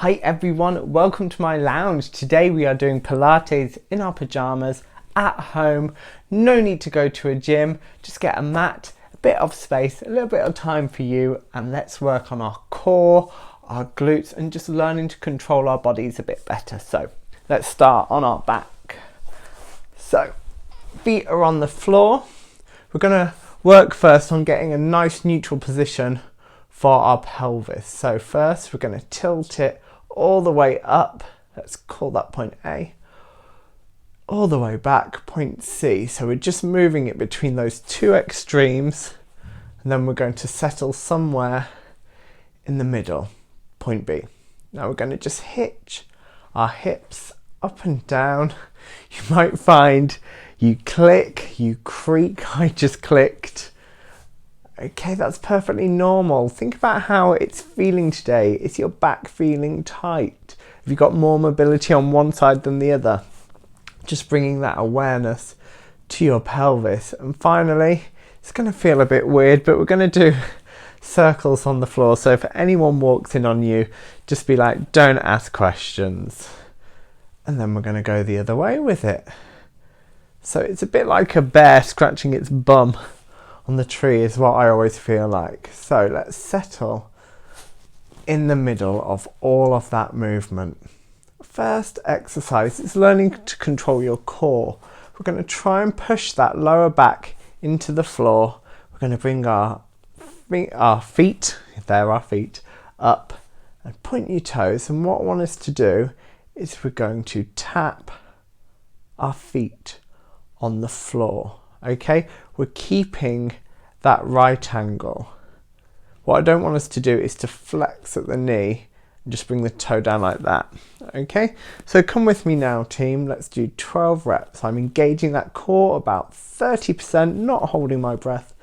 Hi everyone, welcome to my lounge. Today we are doing Pilates in our pajamas at home. No need to go to a gym, just get a mat, a bit of space, a little bit of time for you, and let's work on our core, our glutes, and just learning to control our bodies a bit better. So let's start on our back. So feet are on the floor. We're gonna work first on getting a nice neutral position for our pelvis. So first we're gonna tilt it all the way up, let's call that point A, all the way back, point C. So we're just moving it between those two extremes, and then we're going to settle somewhere in the middle, point B. Now we're going to just hitch our hips up and down. You might find you click, you creak. I just clicked. Okay, that's perfectly normal. Think about how it's feeling today. Is your back feeling tight? Have you got more mobility on one side than the other? Just bringing that awareness to your pelvis. And finally, it's going to feel a bit weird, but we're going to do circles on the floor. So if anyone walks in on you, just be like, don't ask questions. And then we're going to go the other way with it. So it's a bit like a bear scratching its bum on the tree is what I always feel like. So let's settle in the middle of all of that movement. First exercise is learning to control your core. We're going to try and push that lower back into the floor. We're going to bring our feet, there our feet, up and point your toes. And what I want us to do is we're going to tap our feet on the floor. Okay, we're keeping that right angle. What I don't want us to do is to flex at the knee and just bring the toe down like that. Okay, so come with me now, team. Let's do 12 reps. I'm engaging that core about 30%, not holding my breath.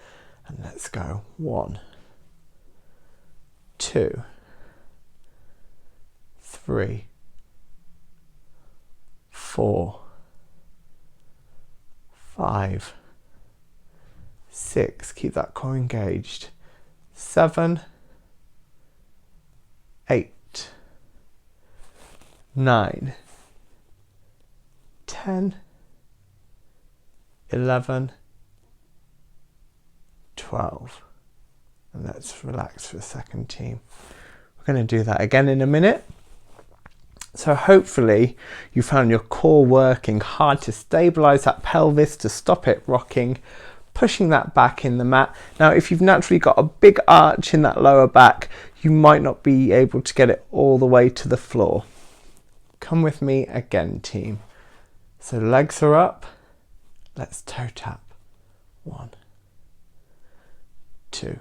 And let's go. 1, 2, 3, 4, 5, 6, keep that core engaged, 7, 8, 9, 10, 11, 12. And let's relax for a second, team. We're going to do that again in a minute. So hopefully you found your core working hard to stabilize that pelvis, to stop it rocking, pushing that back in the mat. Now, if you've naturally got a big arch in that lower back, you might not be able to get it all the way to the floor. Come with me again, team. So legs are up. Let's toe tap. 1, 2,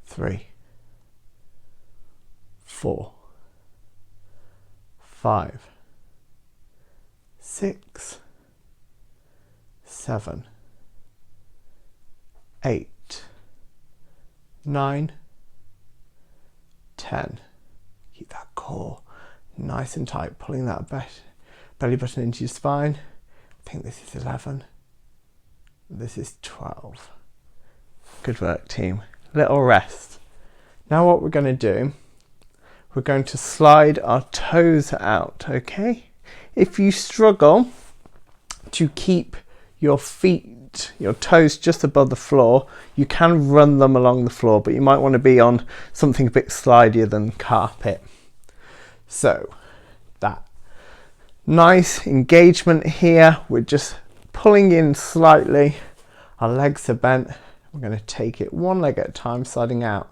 3, 4, 5, 6, 7, 8, 9, 10. Keep that core nice and tight, pulling that belly button into your spine. I think this is 11. This is 12. Good work, team. Little rest. Now what we're going to do, we're going to slide our toes out, okay? If you struggle to keep your feet, your toes just above the floor, you can run them along the floor, but you might want to be on something a bit slidier than carpet. So that nice engagement here, we're just pulling in slightly, our legs are bent, we're going to take it one leg at a time, sliding out,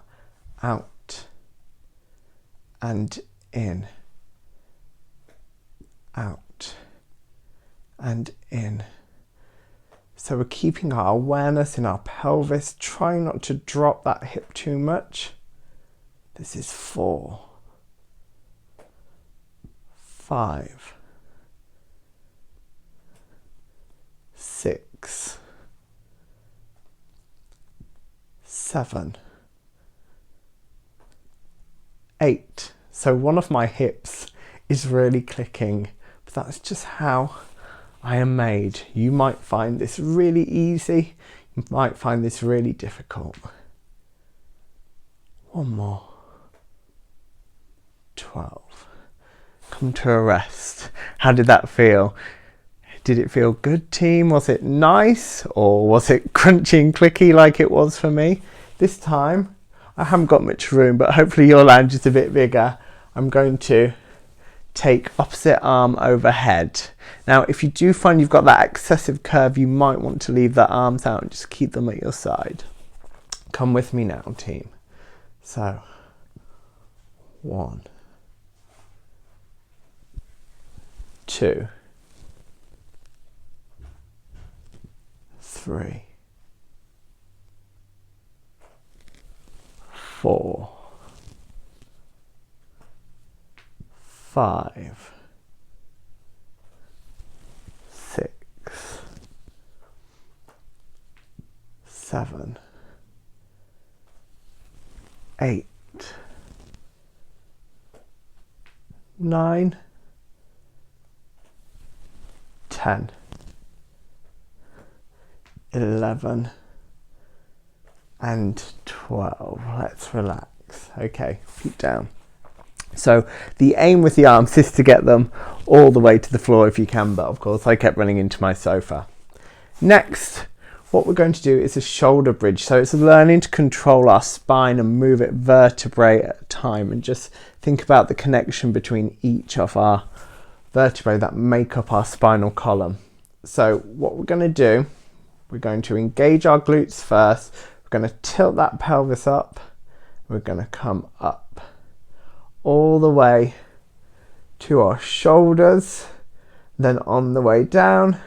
and in, out, and in. So we're keeping our awareness in our pelvis, trying not to drop that hip too much. This is 4, 5, 6, 7, 8. So one of my hips is really clicking, but that's just how I am made. You might find this really easy, you might find this really difficult. One more. 12. Come to a rest. How did that feel? Did it feel good, team? Was it nice, or was it crunchy and clicky like it was for me? This time, I haven't got much room, but hopefully your lounge is a bit bigger. I'm going to take opposite arm overhead. Now, if you do find you've got that excessive curve, you might want to leave the arms out and just keep them at your side. Come with me now, team. So, 1, 2, 3, 4, 5, 6, 7, 8, 9, 10, 11, and 12. Let's relax. Okay, feet down. So the aim with the arms is to get them all the way to the floor if you can, but of course I kept running into my sofa. Next, what we're going to do is a shoulder bridge. So it's learning to control our spine and move it vertebrae at a time, and just think about the connection between each of our vertebrae that make up our spinal column. So what we're going to do, we're going to engage our glutes first. We're going to tilt that pelvis up. We're going to come up all the way to our shoulders, then on the way down,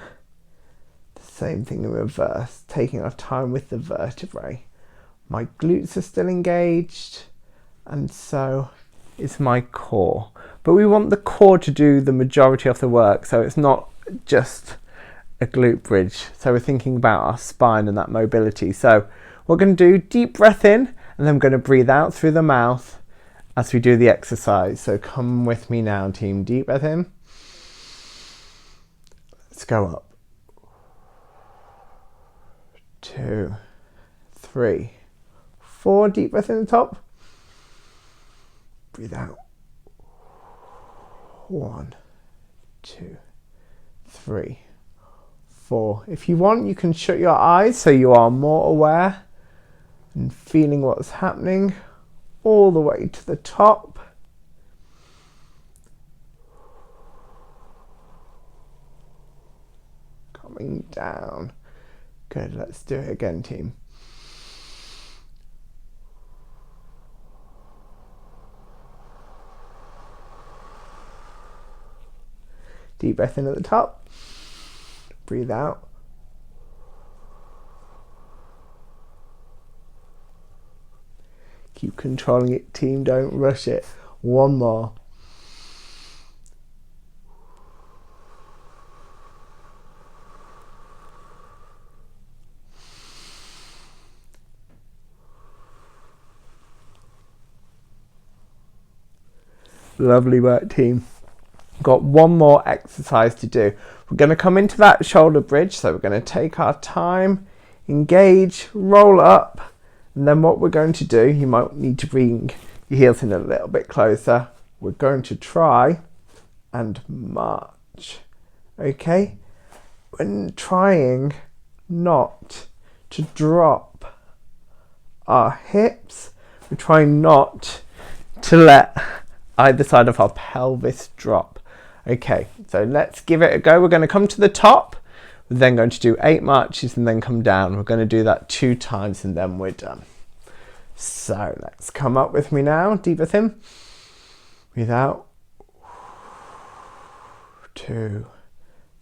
the same thing in reverse, taking our time with the vertebrae. My glutes are still engaged, and so is my core. But we want the core to do the majority of the work, so it's not just a glute bridge. So we're thinking about our spine and that mobility. So we're going to do deep breath in, and then I'm going to breathe out through the mouth as we do the exercise. So come with me now, team. Deep breath in. Let's go up. 2, 3, 4. Deep breath in the top. Breathe out. 1, 2, 3, 4. If you want, you can shut your eyes so you are more aware and feeling what's happening all the way to the top. Coming down. Good, let's do it again, team. Deep breath in at the top. Breathe out. Keep controlling it, team. Don't rush it. One more. Lovely work, team. Got one more exercise to do. We're going to come into that shoulder bridge. So we're going to take our time, engage, roll up. And then what we're going to do, you might need to bring your heels in a little bit closer. We're going to try and march. Okay? We're trying not to drop our hips. We're trying not to let either side of our pelvis drop. Okay, so let's give it a go. We're going to come to the top. We're then going to do 8 marches and then come down. We're going to do that 2 times and then we're done. So let's come up with me now. Deep breath in. Breathe out. 2,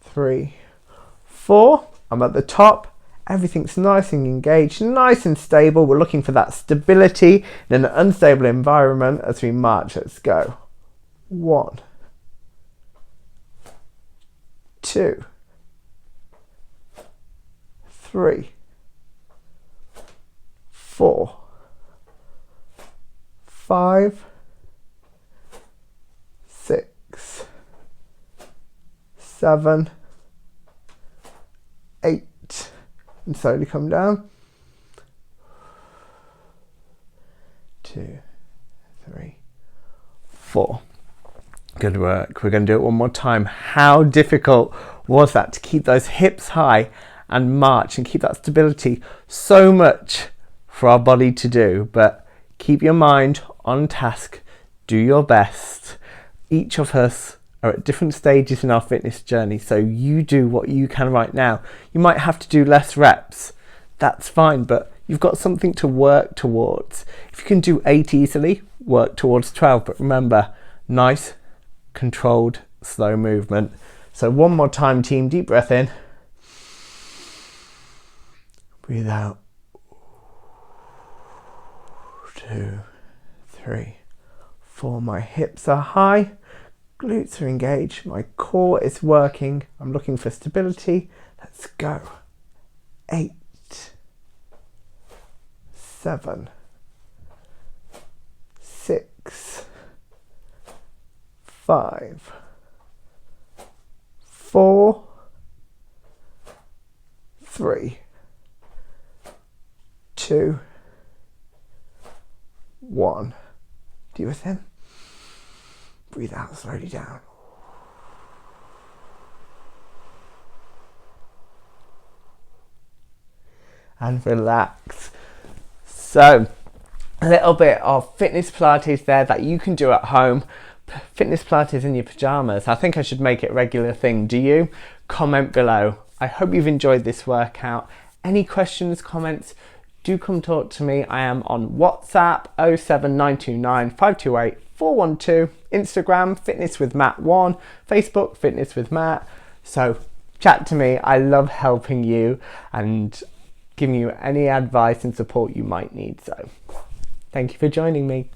3, 4. I'm at the top. Everything's nice and engaged, nice and stable. We're looking for that stability in an unstable environment as we march. Let's go. 1, 2, 3, 4, 5, 6, 7, 8. And slowly come down. 2, 3, 4. Good work. We're going to do it one more time. How difficult was that to keep those hips high and march and keep that stability? So much for our body to do, but keep your mind on task. Do your best. Each of us are at different stages in our fitness journey, so you do what you can right now. You might have to do less reps. That's fine, but you've got something to work towards. If you can do 8 easily, work towards 12, but remember, nice, controlled, slow movement. So one more time, team, deep breath in. Breathe out. 2, 3, 4. My hips are high, glutes are engaged, my core is working. I'm looking for stability. Let's go. 8, 7, 6, 5, 4, 3, 2, 1. Do your thing. Breathe out slowly down. And relax. So, a little bit of fitness Pilates there that you can do at home. Fitness Pilates in your pajamas. I think I should make it a regular thing. Do you? Comment below. I hope you've enjoyed this workout. Any questions, comments, do come talk to me. I am on WhatsApp 07929 528 412, Instagram Fitness with Matt 1, Facebook Fitness with Matt. So chat to me. I love helping you and giving you any advice and support you might need. So thank you for joining me.